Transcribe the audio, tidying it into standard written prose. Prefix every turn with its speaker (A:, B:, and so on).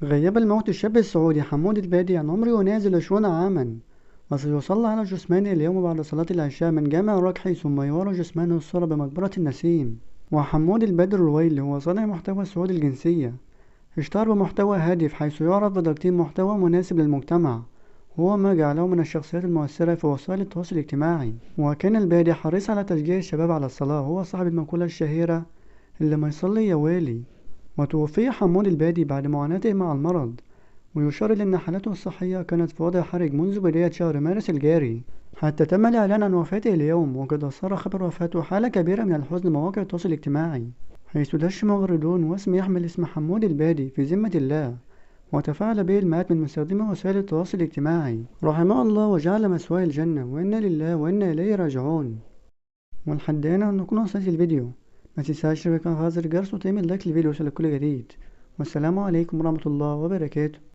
A: غياب الموت الشاب السعودي حمود البادي عن عمره ينازل 20 عاما، وسيصلى على جثمانه اليوم بعد صلاة العشاء من جامع الركحي، ثم يوارى جثمانه الصلب بمقبرة النسيم. وحمود البادي الرويلي هو صانع محتوى سعودي الجنسية، اشتهر بمحتوى هادف حيث يعرف بتقديم محتوى مناسب للمجتمع، وهو ما جعله من الشخصيات المؤثرة في وسائل التواصل الاجتماعي. وكان البادي حريص على تشجيع الشباب على الصلاة، وهو صاحب المقولة الشهيرة اللي ما يصلي يا والي. وتوفي حمود البادي بعد معاناته مع المرض، ويشار إلى أن حالته الصحية كانت في وضع حرج منذ بداية شهر مارس الجاري، حتى تم الإعلان عن وفاته اليوم. وقد أثار خبر وفاته حالة كبيرة من الحزن مواقع التواصل الاجتماعي، حيث دش مغردون واسم يحمل اسم حمود البادي في ذمة الله، وتفاعل به المئات من مستخدمي وسائل التواصل الاجتماعي رحمه الله وجعل مثواه الجنة، وإنا لله وإنا إليه راجعون. ولحد هنا نكون وصلت الفيديو، ما تنساش تشترك في هذا الجرس وتعمل لايك للفيديو يوصلك كل جديد. والسلام عليكم ورحمة الله وبركاته.